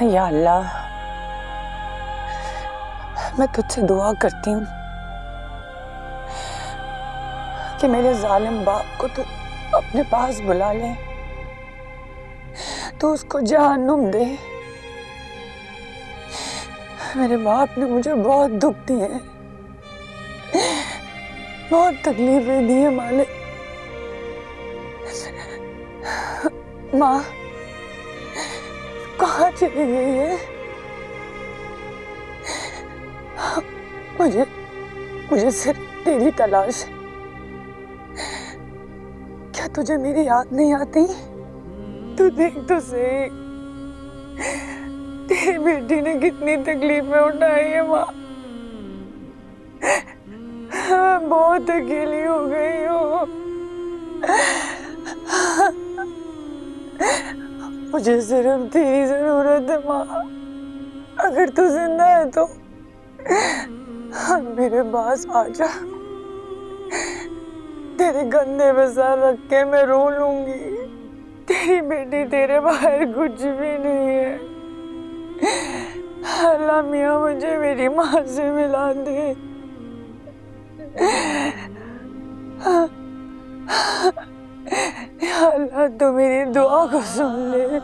या अल्लाह, मैं तुझसे दुआ करती हूँ कि मेरे जालिम बाप को तू अपने पास बुला ले, तो उसको जहन्नुम दे। मेरे बाप ने मुझे बहुत दुख दिए, बहुत तकलीफें दी है मालिक। माँ कहाँ चली गई है? मुझे सिर्फ तेरी तलाश है। क्या तुझे मेरी याद नहीं आती? तू देख तो सही, तेरी बेटी ने कितनी तकलीफें उठाई है माँ। मैं बहुत अकेली हो गई हूँ। मुझे सिर्फ तेरी जरूरत है माँ। अगर तू जिंदा है तो मेरे पास आ जा। तेरे कंधे पे सर रख के मैं रो लूंगी। तेरी बेटी तेरे बाहर कुछ भी नहीं है। अल्लाह मियाँ मुझे मेरी माँ से मिला दे। या अल्लाह तो मेरी दुआ को सुन ले।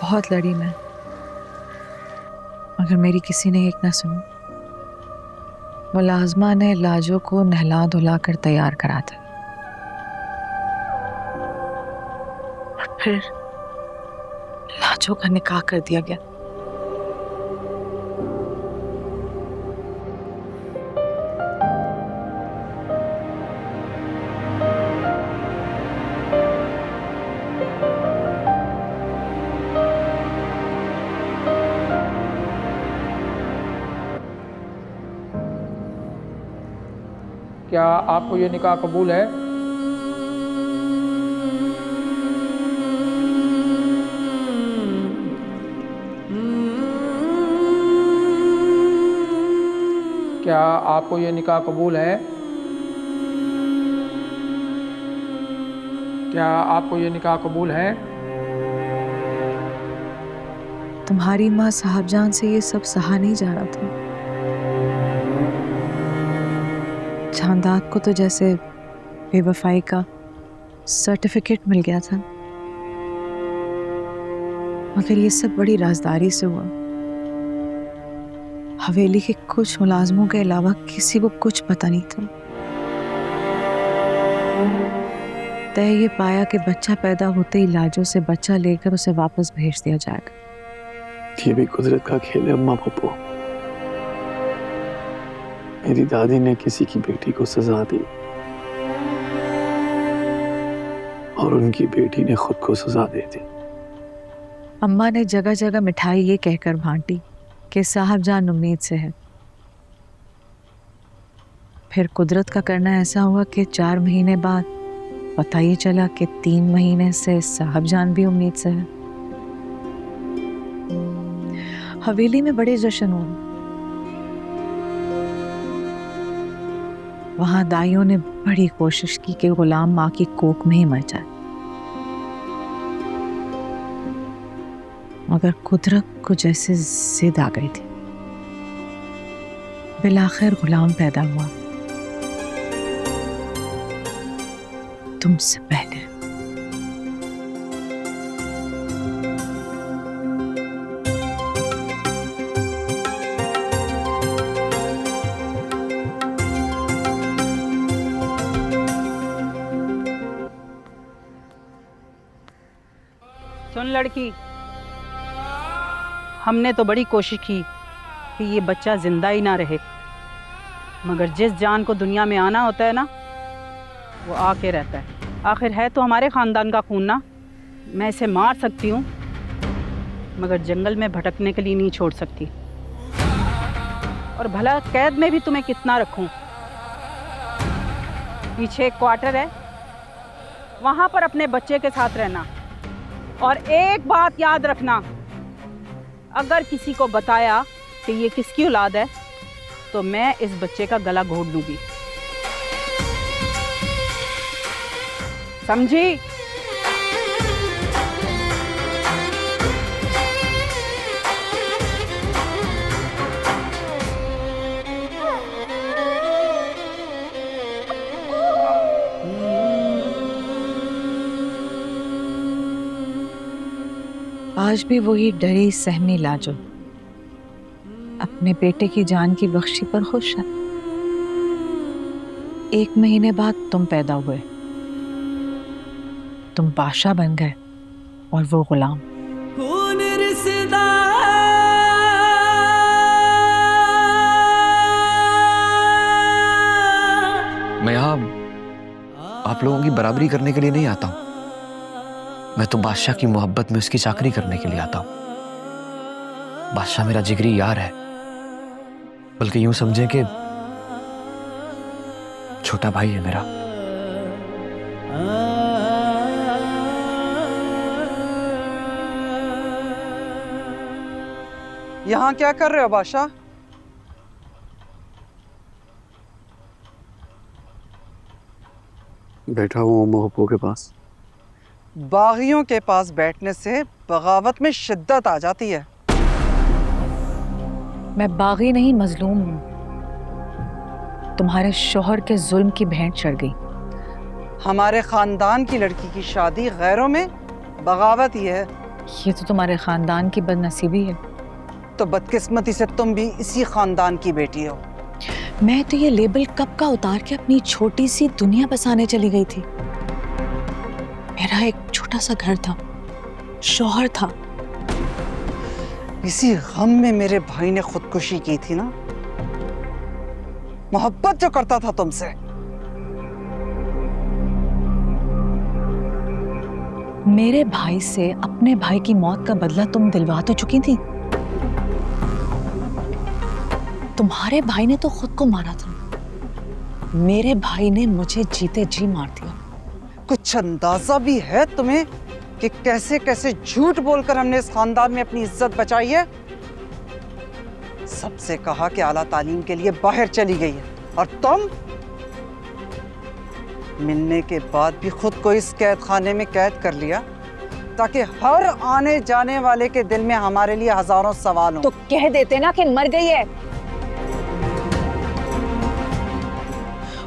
बहुत लड़ी मैं, मगर मेरी किसी ने एक ना सुनी। मुलाजमा ने लाजो को नहला धुला कर तैयार करा था, और फिर लाजो का निकाह कर दिया गया। क्या आपको ये निकाह कबूल है? क्या आपको ये निकाह कबूल है? क्या आपको ये निकाह कबूल है? तुम्हारी माँ साहबजान से ये सब सहा नहीं जा रहा था। चांदात को तो जैसे बेवफाई का सर्टिफिकेट मिल गया था, मगर ये सब बड़ी राजदारी से हुआ। हवेली के कुछ मुलाजमों के अलावा किसी को कुछ पता नहीं था। तय ये पाया कि बच्चा पैदा होते ही लाजो से बच्चा लेकर उसे वापस भेज दिया जाएगा। ये भी कुदरत का खेल है अम्मा पप्पू। मेरी दादी ने किसी की बेटी को सजा दी और उनकी बेटी ने खुद को सजा दे दी। अम्मा ने जगह जगह मिठाई ये कहकर बांटी कि साहबजान उम्मीद से है। फिर कुदरत का करना ऐसा हुआ कि 4 महीने बाद पता ये चला कि 3 महीने से साहबजान भी उम्मीद से है। हवेली में बड़े जश्न हुए। वहां दाइयों ने बड़ी कोशिश की कि गुलाम माँ की कोख में ही मर जाए, मगर कुदरत को जैसे जिद आ गई थी। बिलाखिर गुलाम पैदा हुआ, तुमसे पहले। सुन लड़की, हमने तो बड़ी कोशिश की कि ये बच्चा जिंदा ही ना रहे, मगर जिस जान को दुनिया में आना होता है ना, वो आके रहता है। आखिर है तो हमारे ख़ानदान का खून ना। मैं इसे मार सकती हूँ, मगर जंगल में भटकने के लिए नहीं छोड़ सकती। और भला कैद में भी तुम्हें कितना रखूँ? पीछे एक क्वार्टर है, वहाँ पर अपने बच्चे के साथ रहना। और एक बात याद रखना, अगर किसी को बताया कि ये किसकी औलाद है तो मैं इस बच्चे का गला घोट दूंगी, समझी? आज भी वही डरी सहमी लाजो अपने बेटे की जान की बख्शी पर खुश है। 1 महीने बाद तुम पैदा हुए, तुम बादशाह बन गए और वो गुलाम। मैं यहाँ आप लोगों की बराबरी करने के लिए नहीं आता हूँ। मैं तो बादशाह की मोहब्बत में उसकी चाकरी करने के लिए आता हूँ। बादशाह मेरा जिगरी यार है, बल्कि यूं समझें कि छोटा भाई है मेरा। यहाँ क्या कर रहे हो बादशाह? बैठा हूँ अम्मा पप्पू के पास। बागियों के पास बैठने से बगावत में शिद्दत आ जाती है। मैं बागी नहीं, मजलूम हूं। तुम्हारे शोहर के जुल्म की भेंट चढ़ गई। हमारे खानदान की लड़की की शादी गैरों में बगावत ही है। ये तो तुम्हारे खानदान की बदनसीबी है। तो बदकिस्मती से तुम भी इसी खानदान की बेटी हो। मैं तो ये लेबल कब का उतार के अपनी छोटी सी दुनिया बसाने चली गई थी। मेरा एक छोटा सा घर था, शौहर था। इसी गम में मेरे भाई ने खुदकुशी की थी ना। मोहब्बत जो करता था तुमसे। मेरे भाई से अपने भाई की मौत का बदला तुम दिलवा तो चुकी थी। तुम्हारे भाई ने तो खुद को मारा था, मेरे भाई ने मुझे जीते जी मार दिया। कुछ अंदाजा भी है तुम्हें कि कैसे कैसे झूठ बोलकर हमने इस खानदान में अपनी इज्जत बचाई है? सबसे कहा कि आला तालीम के लिए बाहर चली गई है, और तुम मिलने के बाद भी खुद को इस कैद खाने में कैद कर लिया ताकि हर आने जाने वाले के दिल में हमारे लिए हजारों सवाल हों। तो कह देते ना कि मर गई है।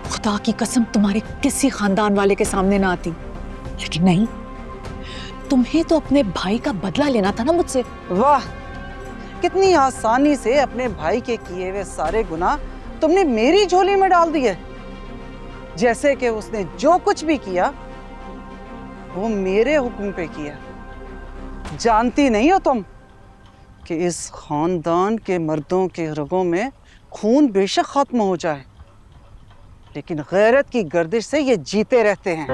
खुदा की कसम तुम्हारे किसी खानदान वाले के सामने ना आती, लेकिन नहीं, तुम्हें तो अपने भाई का बदला लेना था ना मुझसे। वाह, कितनी आसानी से अपने भाई के किए हुए सारे गुनाह तुमने मेरी झोली में डाल दिए। जैसे कि उसने जो कुछ भी किया वो मेरे हुक्म पे किया। जानती नहीं हो तुम कि इस खानदान के मर्दों के रगों में खून बेशक खत्म हो जाए, लेकिन गैरत की गर्दिश से ये जीते रहते हैं।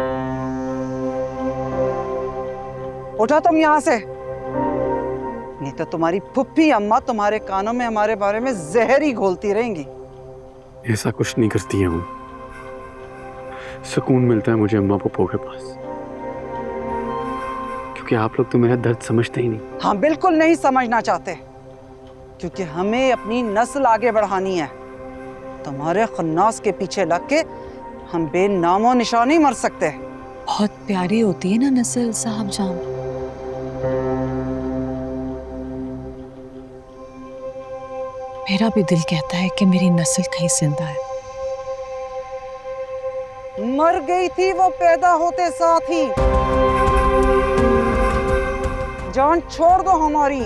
उठा तुम यहां से, नहीं तो तुम्हारी फुप्पी अम्मा तुम्हारे कानों में हमारे बारे में जहर ही घोलती रहेंगी। ऐसा कुछ नहीं करती है वो। सुकून मिलता है मुझे अम्मा पप्पू के पास, क्योंकि आप लोग तो मेरा दर्द समझते ही नहीं। हाँ, बिल्कुल नहीं समझना चाहते, क्योंकि हमें अपनी नस्ल आगे बढ़ानी है। तुम्हारे खन्नास के पीछे लग के हम बेनामो निशान नहीं मर सकते। बहुत प्यारी होती है ना नस्ल साहब जान। मेरा भी दिल कहता है कि मेरी नस्ल कहीं जिंदा है। मर गई थी वो पैदा होते साथ ही। जान छोड़ दो हमारी।